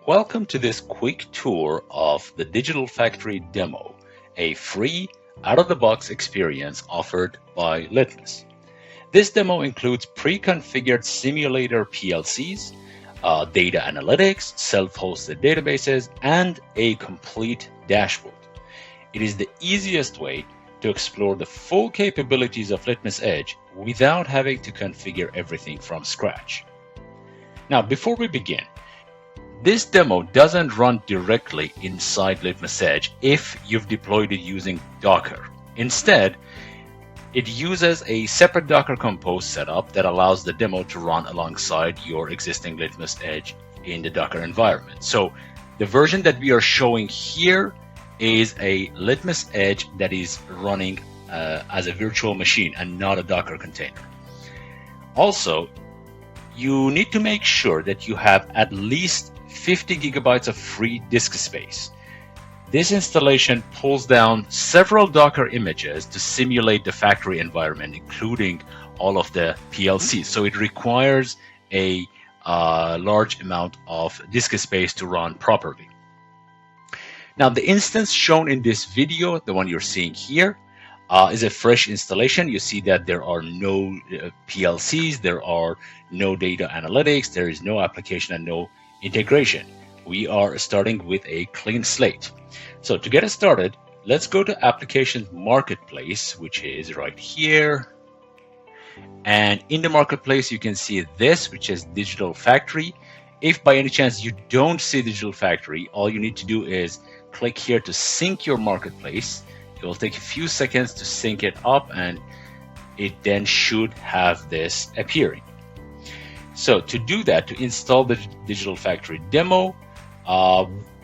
Welcome to this quick tour of the Digital Factory Demo, a free, out-of-the-box experience offered by Litmus. This demo includes pre-configured simulator PLCs, data analytics, self-hosted databases, and a complete dashboard. It is the easiest way to explore the full capabilities of Litmus Edge without having to configure everything from scratch. Now, before we begin, this demo doesn't run directly inside Litmus Edge if you've deployed it using Docker. Instead, it uses a separate Docker Compose setup that allows the demo to run alongside your existing Litmus Edge in the Docker environment. So the version that we are showing here is a Litmus Edge that is running as a virtual machine and not a Docker container. Also, you need to make sure that you have at least 50 gigabytes of free disk space. This installation pulls down several Docker images to simulate the factory environment, including all of the PLCs. So it requires a large amount of disk space to run properly. Now, the instance shown in this video, the one you're seeing here, is a fresh installation. You see that there are no PLCs, there are no data analytics, there is no application and no integration. We are starting with a clean slate. So to get us started, let's go to Applications Marketplace, which is right here. And in the Marketplace, you can see this, which is Digital Factory. If by any chance you don't see Digital Factory, all you need to do is click here to sync your Marketplace. It will take a few seconds to sync it up, and it then should have this appearing. So to do that, to install the Digital Factory Demo,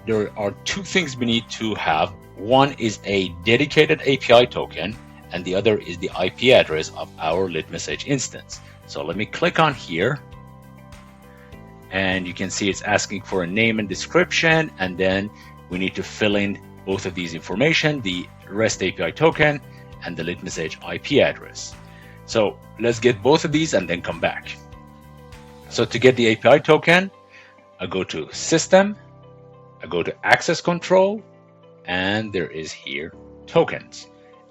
there are two things we need to have. One is a dedicated API token, and the other is the IP address of our Litmus Edge instance. So let me click on here, and you can see it's asking for a name and description, and then we need to fill in both of these information, the REST API token and the Litmus Edge IP address. So let's get both of these and then come back. So to get the API token, I go to System, I go to Access Control, and there is here Tokens.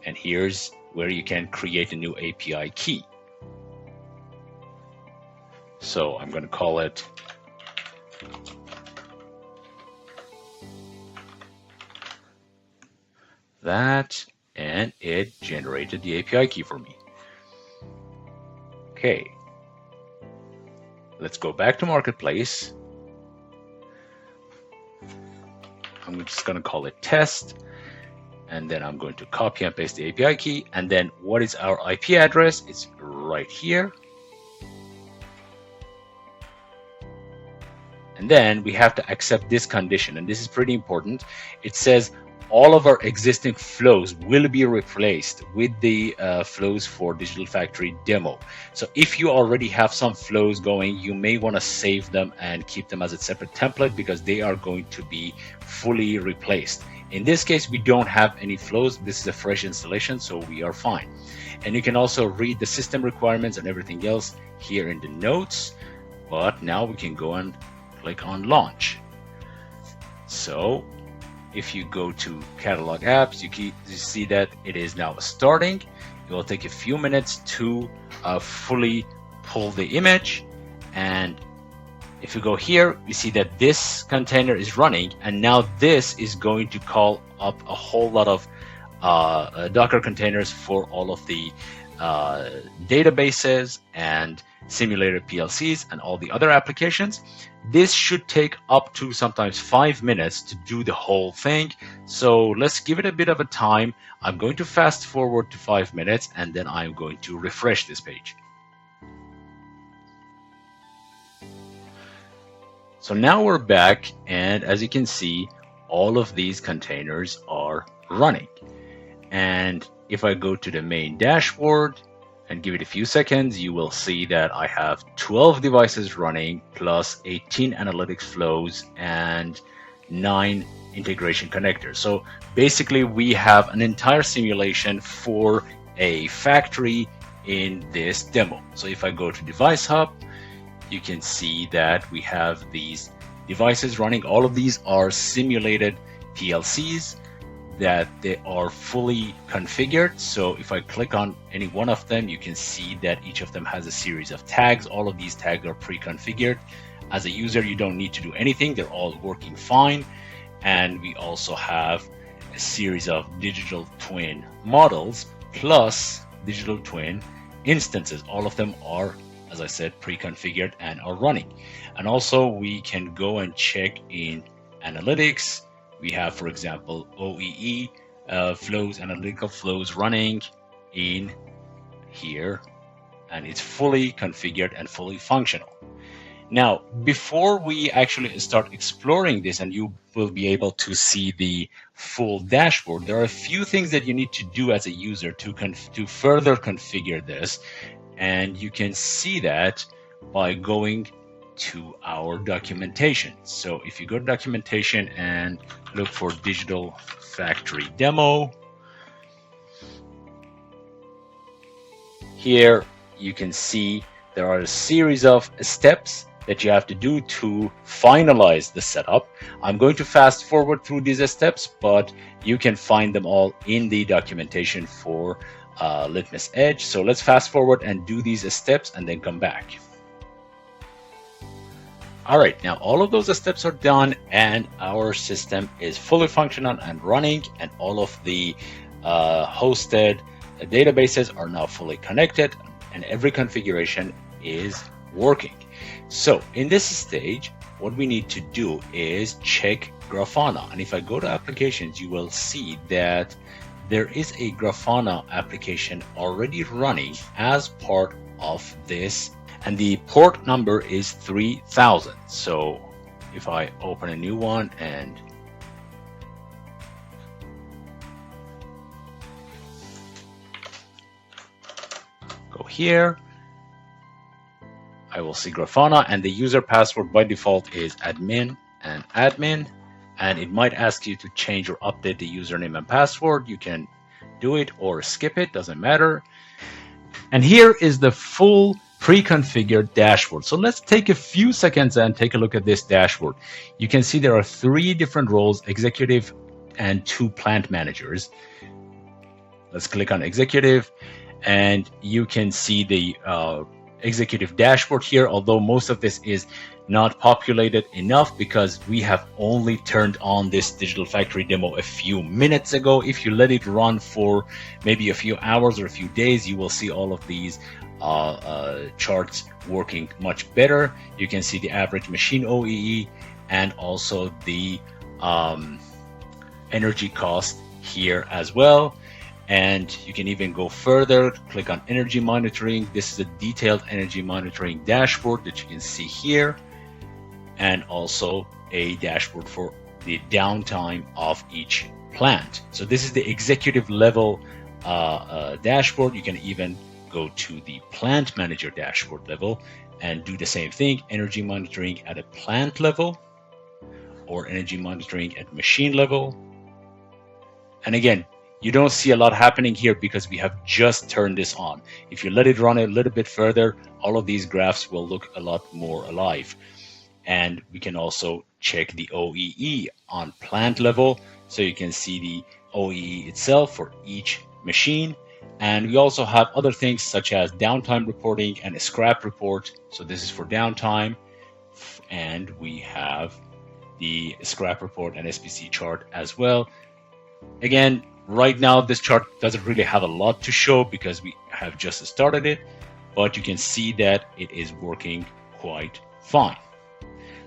And here's where you can create a new API key. So I'm going to call it that, and it generated the API key for me. Okay. Let's go back to Marketplace. I'm just going to call it test, and then I'm going to copy and paste the API key. And then what is our IP address? It's right here. And then we have to accept this condition, and this is pretty important. It says all of our existing flows will be replaced with the flows for Digital Factory Demo. So if you already have some flows going, you may want to save them and keep them as a separate template because they are going to be fully replaced. In this case, we don't have any flows. This is a fresh installation, so we are fine. And you can also read the system requirements and everything else here in the notes. But now we can go and click on Launch. So if you go to Catalog Apps, you see that it is now starting. It will take a few minutes to fully pull the image. And if you go here, you see that this container is running. And now this is going to call up a whole lot of Docker containers for all of the databases and simulator PLCs and all the other applications. This should take up to sometimes 5 minutes to do the whole thing. So let's give it a bit of a time. I'm going to fast forward to 5 minutes, and then I'm going to refresh this page. So now we're back, and as you can see, all of these containers are running. And if I go to the main dashboard and give it a few seconds, you will see that I have 12 devices running plus 18 analytics flows and 9 integration connectors. So basically we have an entire simulation for a factory in this demo. So if I go to Device Hub, you can see that we have these devices running. All of these are simulated PLCs that they are fully configured. So if I click on any one of them, you can see that each of them has a series of tags. All of these tags are pre-configured. As a user, you don't need to do anything. They're all working fine. And we also have a series of digital twin models plus digital twin instances. All of them are, as I said, pre-configured and are running. And also we can go and check in analytics. We have, for example, OEE flows, analytical flows running in here, and it's fully configured and fully functional. Now, before we actually start exploring this and you will be able to see the full dashboard, there are a few things that you need to do as a user to further configure this. And you can see that by going to our documentation. So if you go to documentation and look for Digital Factory Demo, here you can see there are a series of steps that you have to do to finalize the setup. I'm going to fast forward through these steps, but you can find them all in the documentation for Litmus Edge. So let's fast forward and do these steps and then come back. All right, now all of those steps are done and our system is fully functional and running, and all of the hosted databases are now fully connected and every configuration is working. So in this stage, what we need to do is check Grafana. And if I go to applications, you will see that there is a Grafana application already running as part of this, and the port number is 3000. So if I open a new one and go here, I will see Grafana, and the user password by default is admin and admin, and it might ask you to change or update the username and password. You can do it or skip it, doesn't matter. And here is the full pre-configured dashboard. So let's take a few seconds and take a look at this dashboard. You can see there are 3 different roles, executive and 2 plant managers. Let's click on executive, and you can see the executive dashboard here, although most of this is not populated enough because we have only turned on this digital factory demo a few minutes ago. If you let it run for maybe a few hours or a few days, you will see all of these charts working much better. You can see the average machine OEE and also the energy cost here as well. And you can even go further, click on energy monitoring. This is a detailed energy monitoring dashboard that you can see here, and also a dashboard for the downtime of each plant. So this is the executive level dashboard. You can even go to the plant manager dashboard level and do the same thing, energy monitoring at a plant level or energy monitoring at machine level. And again, you don't see a lot happening here because we have just turned this on. If you let it run a little bit further, all of these graphs will look a lot more alive. And we can also check the OEE on plant level, so you can see the OEE itself for each machine. And we also have other things such as downtime reporting and a scrap report. So this is for downtime, and we have the scrap report and SPC chart as well. Again, right now this chart doesn't really have a lot to show because we have just started it, but you can see that it is working quite fine.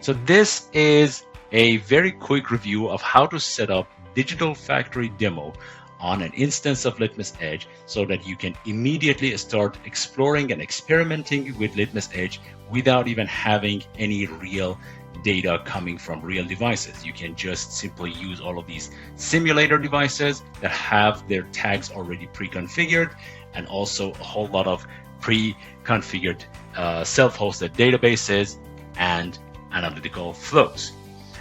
So this is a very quick review of how to set up Digital Factory Demo on an instance of Litmus Edge so that you can immediately start exploring and experimenting with Litmus Edge without even having any real data coming from real devices. You can just simply use all of these simulator devices that have their tags already pre-configured, and also a whole lot of pre-configured self-hosted databases and analytical flows.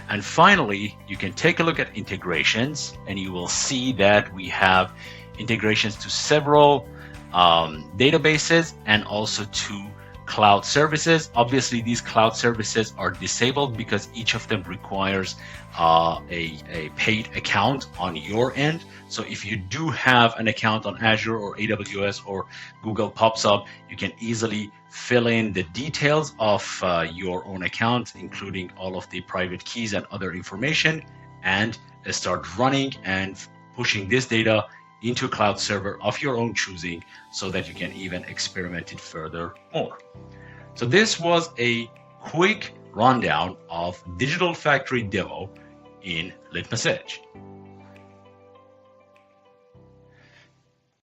And finally, you can take a look at integrations, and you will see that we have integrations to several databases and also to cloud services. Obviously, these cloud services are disabled because each of them requires a paid account on your end. So if you do have an account on Azure or AWS or Google pops up, you can easily fill in the details of your own account, including all of the private keys and other information, and start running and pushing this data into a cloud server of your own choosing so that you can even experiment it further more. So this was a quick rundown of Digital Factory Demo in Litmus Edge.